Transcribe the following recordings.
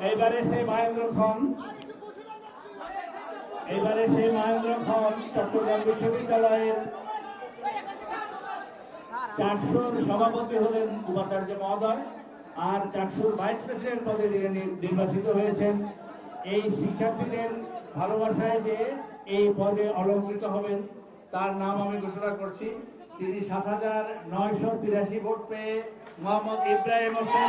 এইবারে সেই মহেন্দ্র খন চট্টগ্রাম বিশ্ববিদ্যালয়ের 400 সভাপতি হলেন উপাচার্য মহোদয়, আর 400 ভাইস প্রেসিডেন্ট পদে তিনি নির্বাচিত হয়েছেন। এই শিক্ষার্থীদের ভালোবাসায় যে এই পদে অলঙ্কৃত হবেন তার নাম আমি ঘোষণা করছি। তিনি ৭,৯৮৩ ভোট পেয়ে মোহাম্মদ ইব্রাহিম হোসেন।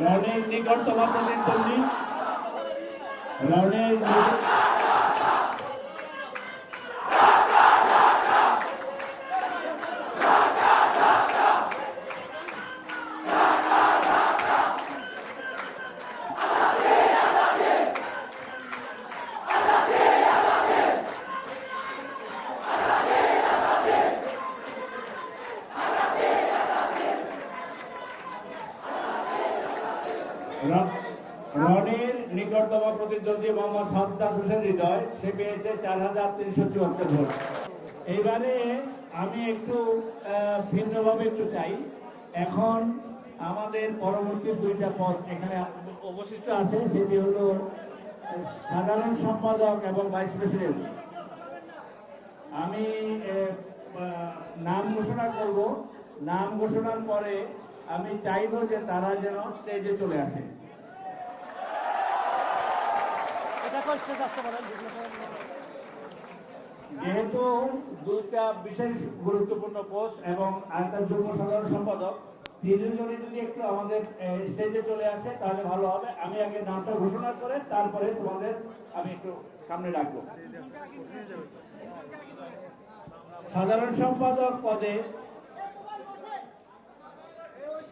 রনের নিকটতম প্রতিদ্বন্দ্বী রনির নিকটতম প্রতিদ্বন্দ্বী মোহাম্মদ সাদ্দাত হোসেন হৃদয়, সে পেয়েছে ৪,৩৭৪ ভোট। এইবারে আমি একটু ভিন্নভাবে একটু চাই। এখন আমাদের পরবর্তী দুইটা পদ এখানে অবশিষ্ট আছে, সেটি হলো সাধারণ সম্পাদক এবং ভাইস প্রেসিডেন্ট। আমি নাম ঘোষণা করব। নাম ঘোষণার পরে আমি চাইব যে তারা যেন স্টেজে চলে আসে। যেহেতু দুইটা বিশেষ গুরুত্বপূর্ণ পোস্ট এবং আরেকটা যুগ্ম সাধারণ সম্পাদক, তিনজনই যদি একটু আমাদের স্টেজে চলে আসে তাহলে ভালো হবে। আমি আগে নামটা ঘোষণা করে তারপরে তোমাদের আমি একটু সামনে রাখবো। সাধারণ সম্পাদক পদে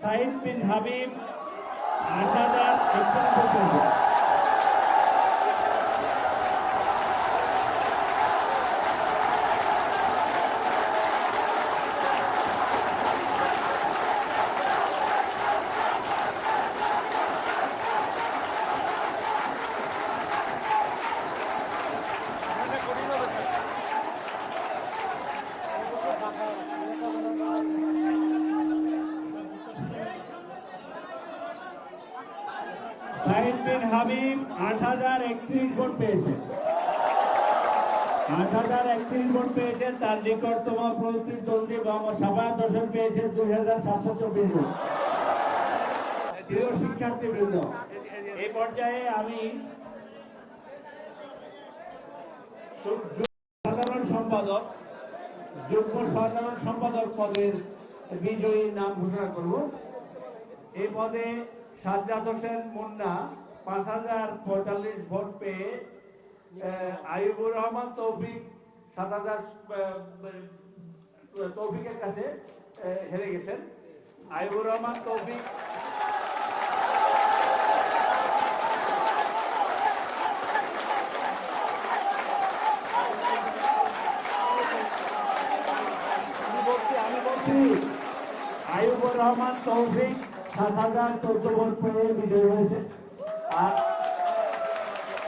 সাইদ বিন হাবিব ৮,০৪১ ভোট। সাইদ বিন হাবিব ৮,০৩১ ভোট পেয়েছে। ৮,০৩১ ভোট পেয়েছে। তার নিকটতম প্রতিদ্বন্দ্বী মোহাম্মদ সাবাত হোসেন পেয়েছে ২,৭২৪ ভোট। প্রিয় শিক্ষার্থীবৃন্দ, এই পর্যায়ে আমি যুগ্ম সাধারণ সম্পাদক পদের বিজয়ী নাম ঘোষণা করব। এই পদে সাজ্জাদ হোসেন মুন্না ৫,০৪৫ ভোট পেয়ে আইয়ুবুর রহমান তৌফিক ৭,০০০ তৌফিকের কাছে হেরে গেছেন। আইয়ুবুর রহমান তৌফিক আইয়ুবুর রহমান তৌফিক ৭,০১৪ ভোট পেয়ে বিজয়ী হয়েছে। আর